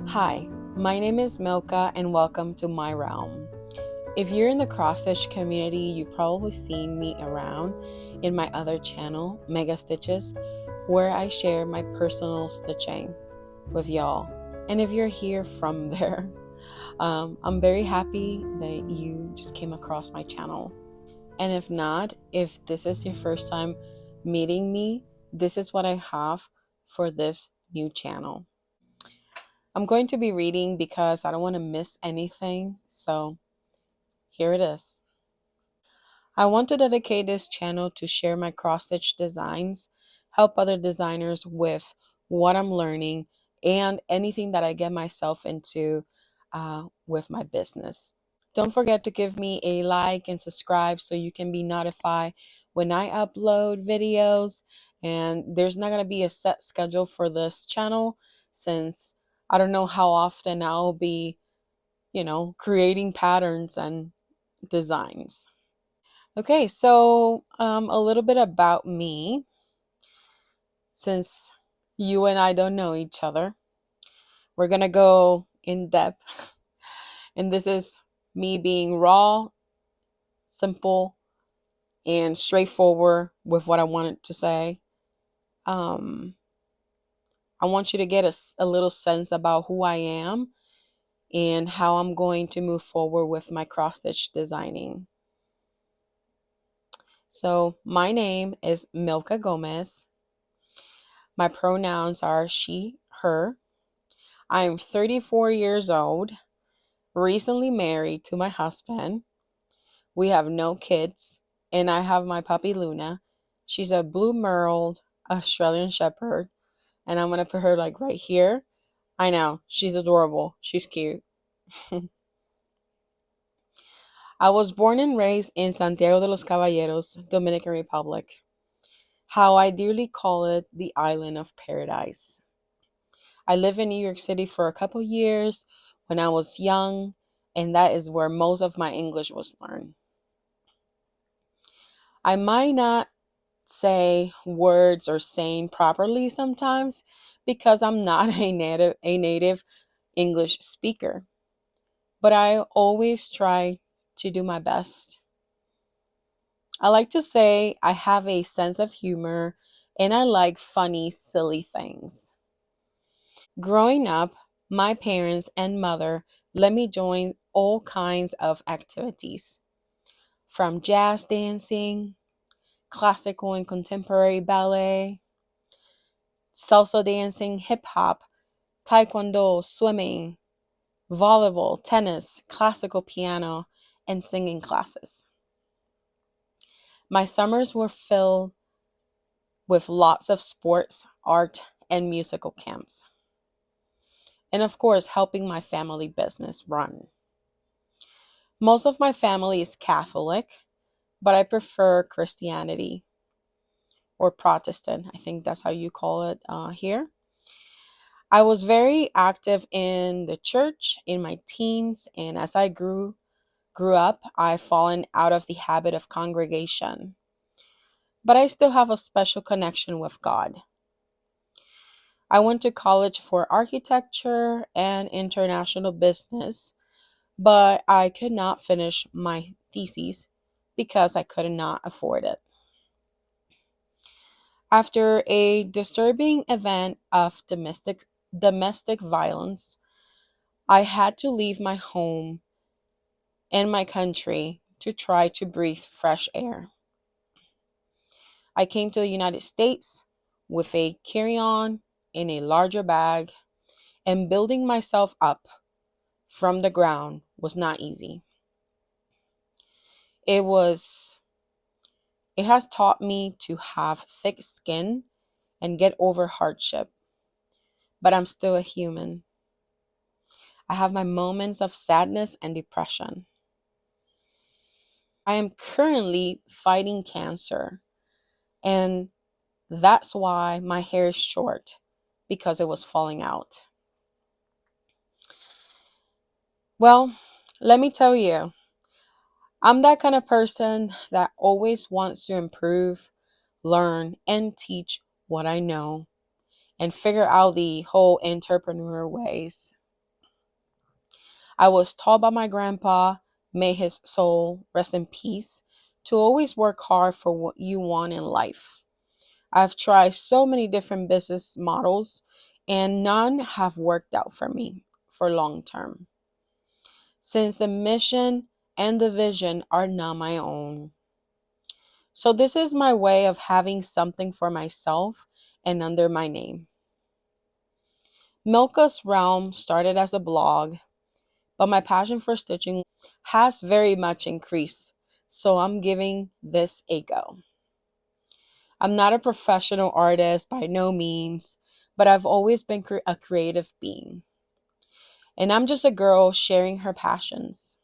Hi, my name is Milka and welcome to my realm. If you're in the cross stitch community, you've probably seen me around in my other channel, MEGAStitches, where I share my personal stitching with y'all. And if you're here from there, I'm very happy that you just came across my channel. And if not, if this is your first time meeting me, this is what I have for this new channel. I'm going to be reading because I don't want to miss anything. So here it is. I want to dedicate this channel to share my cross stitch designs, help other designers with what I'm learning, and anything that I get myself into with my business. Don't forget to give me a like and subscribe so you can be notified when I upload videos. And there's not going to be a set schedule for this channel since I don't know how often I'll be, creating patterns and designs. Okay, so a little bit about me since you and I don't know each other. We're going to go in depth. And this is me being raw, simple, and straightforward with what I wanted to say. Um, I want you to get a little sense about who I am and how I'm going to move forward with my cross stitch designing. So, my name is Milka Gomez. My pronouns are she, her. I'm 34 years old, recently married to my husband. We have no kids, and I have my puppy Luna. She's a blue merled Australian Shepherd, and I'm going to put her like right here. I know, she's adorable. She's cute. I was born and raised in Santiago de los Caballeros, Dominican Republic. How I dearly call it the island of paradise. I lived in New York City for a couple years when I was young, and that is where most of my English was learned. I might not say words or saying properly sometimes because I'm not a native English speaker, but I always try to do my best. I like to say I have a sense of humor and I like funny, silly things. Growing up, my parents and mother let me join all kinds of activities, from jazz dancing, classical and contemporary ballet, salsa dancing, hip hop, taekwondo, swimming, volleyball, tennis, classical piano, and singing classes. My summers were filled with lots of sports, art, and musical camps. And of course, helping my family business run. Most of my family is Catholic, but I prefer Christianity or Protestant. I think that's how you call it here. I was very active in the church in my teens, and as I grew up, I've fallen out of the habit of congregation. But I still have a special connection with God. I went to college for architecture and international business, but I could not finish my thesis because I could not afford it. After a disturbing event of domestic violence, I had to leave my home and my country to try to breathe fresh air. I came to the United States with a carry-on in a larger bag, and building myself up from the ground was not easy. It was it has taught me to have thick skin and get over hardship, but I'm still a human. I have my moments of sadness and depression. I am currently fighting cancer, and that's why my hair is short because it was falling out. Well, let me tell you, I'm that kind of person that always wants to improve, learn, and teach what I know and figure out the whole entrepreneur ways. I was taught by my grandpa, may his soul rest in peace, to always work hard for what you want in life. I've tried so many different business models and none have worked out for me for long term, since the mission and the vision are not my own. So this is my way of having something for myself and under my name. Milka's Realm started as a blog, but my passion for stitching has very much increased. So I'm giving this a go. I'm not a professional artist by no means, but I've always been a creative being. And I'm just a girl sharing her passions.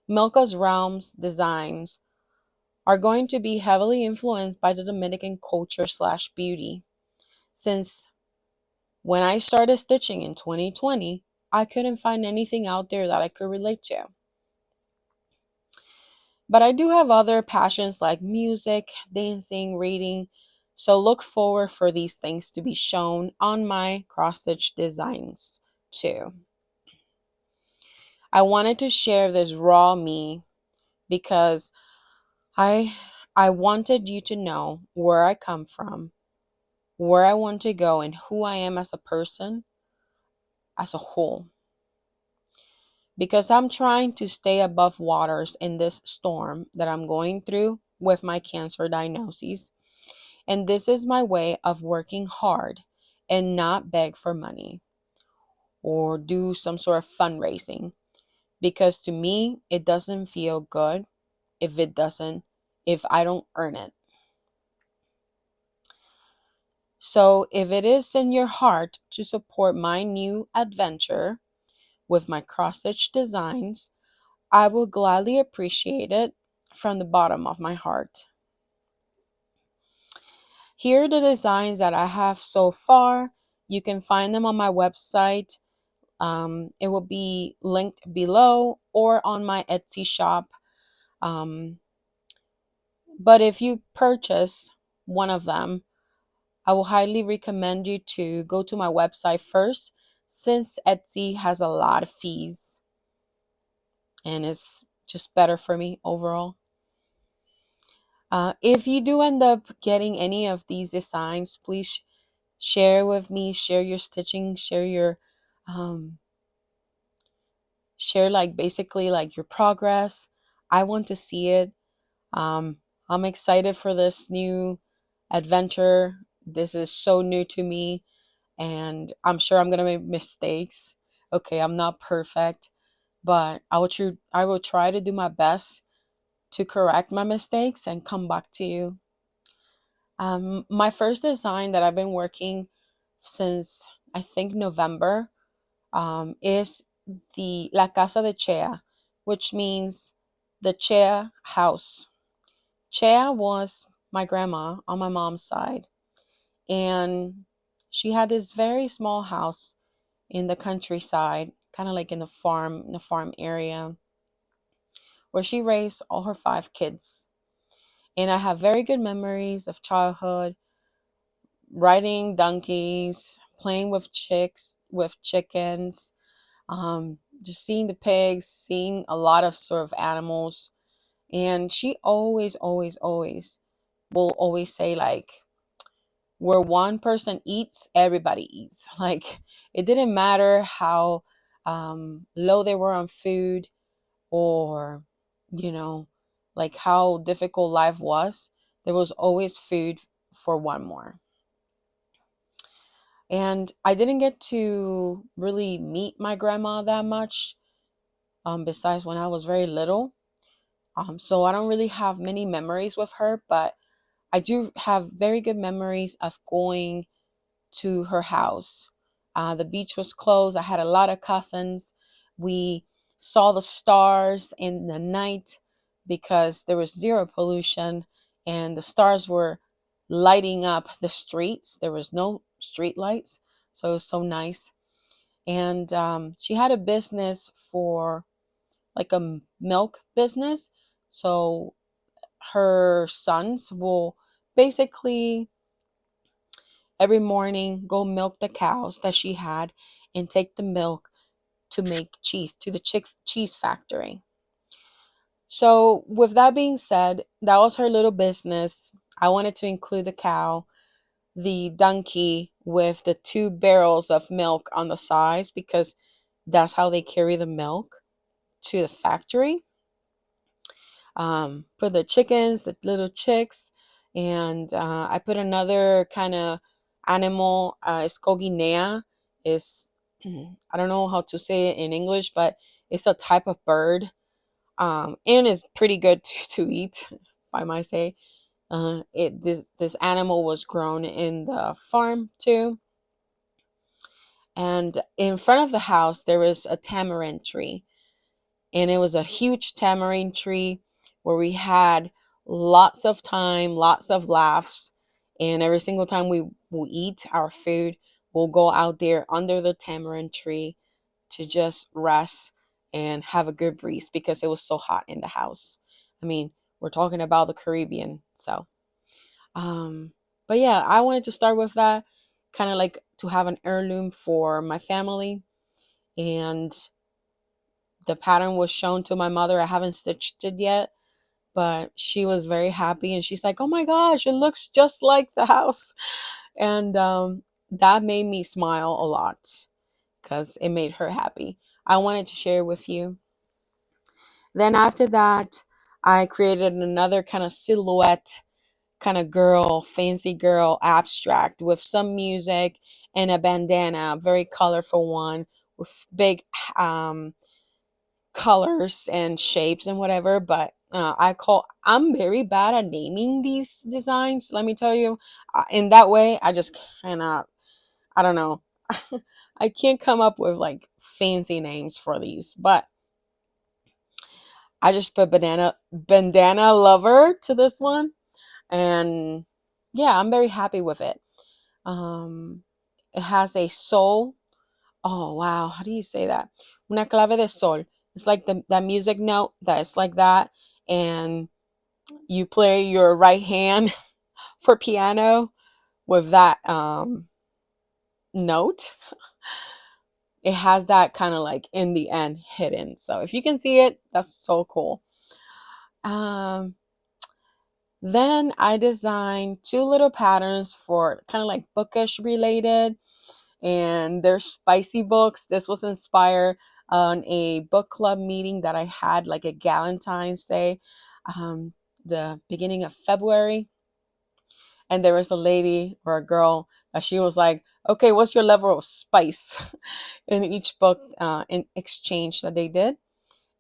Milka's Realms designs are going to be heavily influenced by the Dominican culture slash beauty. Since when I started stitching in 2020, I couldn't find anything out there that I could relate to. But I do have other passions like music, dancing, reading, so look forward for these things to be shown on my cross stitch designs too. I wanted to share this raw me because I I wanted you to know where I come from, where I want to go, and who I am as a person as a whole. Because I'm trying to stay above waters in this storm that I'm going through with my cancer diagnosis. And this is my way of working hard and not beg for money or do some sort of fundraising. Because to me, it doesn't feel good if I don't earn it. So if it is in your heart to support my new adventure with my cross stitch designs, I will gladly appreciate it from the bottom of my heart. Here are the designs that I have so far. You can find them on my website. It will be linked below or on my Etsy shop. Um, but if you purchase one of them, I will highly recommend you to go to my website first, since Etsy has a lot of fees and it's just better for me overall. If you do end up getting any of these designs, please share with me, share your stitching, um, share like basically like your progress. I want to see it. Um, I'm excited for this new adventure. This is so new to me, and I'm sure I'm gonna make mistakes. Okay, I'm not perfect, but I will try to do my best to correct my mistakes and come back to you. My first design that I've been working since I think November is the La Casa de Chea, which means the Chea house. Chea was my grandma on my mom's side, and she had this very small house in the countryside, kind of like in the farm area, where she raised all her 5 kids. And I have very good memories of childhood, riding donkeys, playing with chickens, just seeing the pigs, seeing a lot of sort of animals. And she always will always say like, where one person eats, everybody eats. Like it didn't matter how low they were on food, or you know, like how difficult life was. There was always food for one more. And I didn't get to really meet my grandma that much, besides when I was very little. So I don't really have many memories with her, but I do have very good memories of going to her house. The beach was closed. I had a lot of cousins. We saw the stars in the night because there was zero pollution and the stars were lighting up the streets. There was no street lights, so it was so nice. And she had a business for like a milk business. So her sons will basically every morning go milk the cows that she had and take the milk to make cheese, to the cheese factory. So, with that being said, that was her little business. I wanted to include the cow, the donkey with the two barrels of milk on the sides because that's how they carry the milk to the factory. For the chickens, the little chicks, and I put another kind of animal. It's coginea. Is I don't know how to say it in English, but it's a type of bird, and it's pretty good to eat, if I might say. It this animal was grown in the farm too, and in front of the house there was a tamarind tree, and it was a huge tamarind tree where we had lots of time, lots of laughs, and every single time we will eat our food, we'll go out there under the tamarind tree to just rest and have a good breeze because it was so hot in the house. I mean, we're talking about the Caribbean, so um but yeah, I wanted to start with that, kind of like to have an heirloom for my family. And the pattern was shown to my mother. I haven't stitched it yet, but she was very happy and she's like, "Oh my gosh, it looks just like the house." And that made me smile a lot because it made her happy. I wanted to share with you. Then after that, I created another kind of silhouette, kind of girl, fancy girl abstract with some music and a bandana, a very colorful one with big um colors and shapes and whatever. But I'm very bad at naming these designs, let me tell you. In that way, I just cannot, I don't know. I can't come up with like fancy names for these, but I just put bandana lover to this one. And yeah, I'm very happy with it. um it has a soul. Oh wow, how do you say that? Una clave de sol. It's like that music note that is like that, and you play your right hand for piano with that note. It has that kind of like in the end hidden. So if you can see it, that's so cool. Um, then I designed two little patterns for kind of like bookish related, and they're spicy books. This was inspired on a book club meeting that I had like a Galentine's Day, um, the beginning of February. And there was a lady or a girl that she was like, "Okay, what's your level of spice?" in each book in exchange that they did.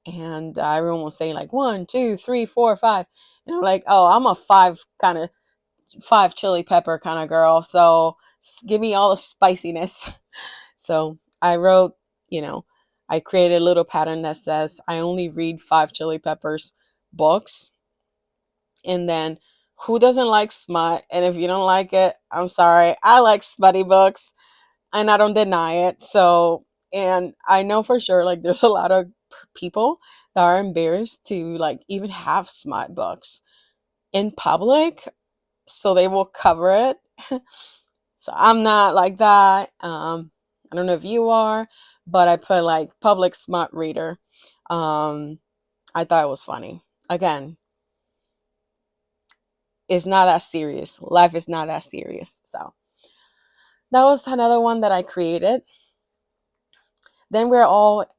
And everyone was saying like 1, 2, 3, 4, 5. And I'm like, "Oh, I'm a five kind of five chili pepper kind of girl. So give me all the spiciness." So I wrote, you know, I created a little pattern that says I only read five chili peppers books. And then who doesn't like smut? And if you don't like it, I'm sorry. I like smutty books and I don't deny it. So, and I know for sure like there's a lot of people that are embarrassed to like even have smut books in public, so they will cover it. So I'm not like that. I don't know if you are, but I put like public smut reader. Um, I thought it was funny. Again, it's not that serious. Life is not that serious. So that was another one that I created. Then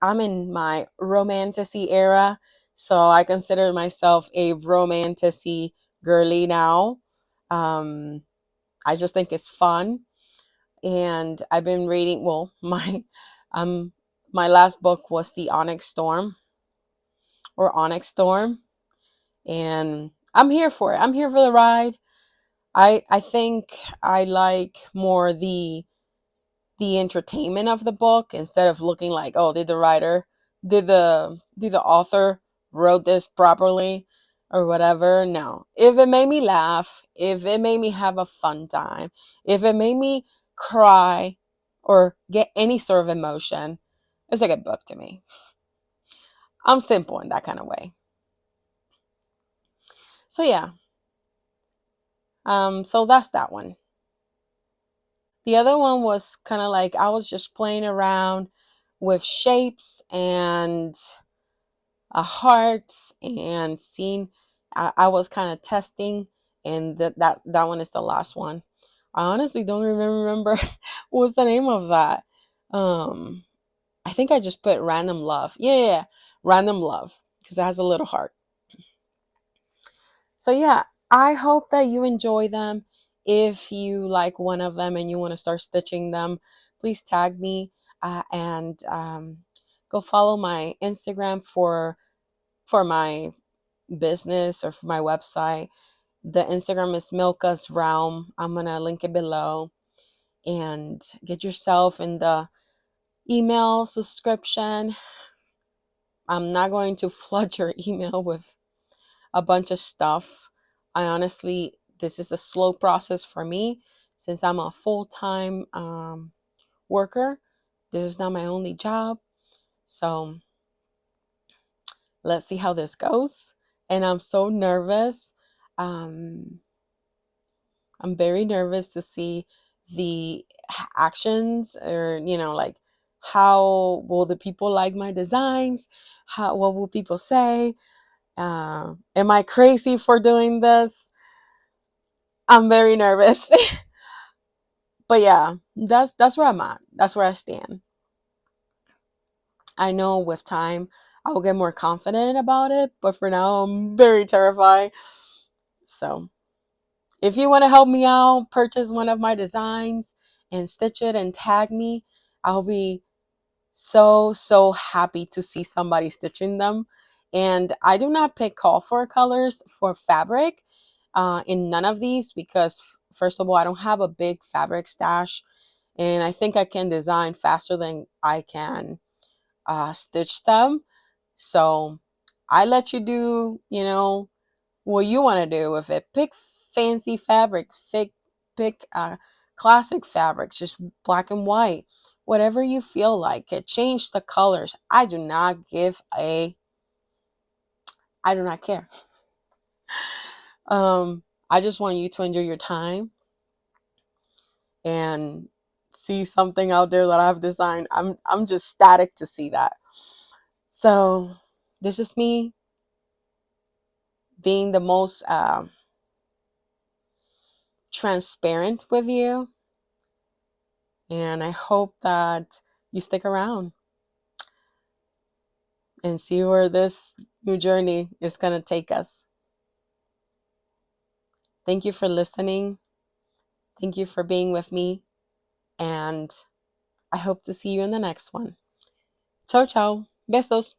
I'm in my romanticy era. So I consider myself a romanticy girly now. Um, I just think it's fun. And I've been reading, well, um my last book was The Onyx Storm or Onyx Storm, and I'm here for it. I'm here for the ride. I think I like more the entertainment of the book instead of looking like, oh, did the author wrote this properly or whatever. No. If it made me laugh, if it made me have a fun time, if it made me cry or get any sort of emotion, it's like a book to me. I'm simple in that kind of way. So yeah. So that's that one. The other one was kind of like I was just playing around with shapes and hearts and seeing. I was kind of testing, and that one is the last one. I honestly don't even remember what's the name of that. Um, I think I just put random love. Yeah, random love because it has a little heart. So yeah, I hope that you enjoy them. If you like one of them and you want to start stitching them, please tag me and go follow my Instagram for my business or for my website. The Instagram is Milka's Realm. I'm gonna link it below and get yourself in the email subscription. I'm not going to flood your email with a bunch of stuff. I honestly, this is a slow process for me since I'm a full-time worker. This is not my only job. So let's see how this goes. And I'm so nervous. Um, I'm very nervous to see the actions, or, like, how will the people like my designs? What will people say? Am I crazy for doing this? I'm very nervous. But yeah, that's where I'm at. That's where I stand. I know with time I will get more confident about it, but for now I'm very terrified. So, if you want to help me out, purchase one of my designs and stitch it and tag me, I'll be so happy to see somebody stitching them. And I do not pick call for colors for fabric in none of these because, first of all, I don't have a big fabric stash, and I think I can design faster than I can stitch them. So I let you do, what you want to do with it. Pick fancy fabrics, pick classic fabrics, just black and white, whatever you feel like it. Change the colors. I do not care. I just want you to enjoy your time and see something out there that I've designed. I'm just static to see that. So this is me being the most transparent with you, and I hope that you stick around and see where this new journey is going to take us. Thank you for listening. Thank you for being with me, and I hope to see you in the next one. Ciao, ciao. Besos.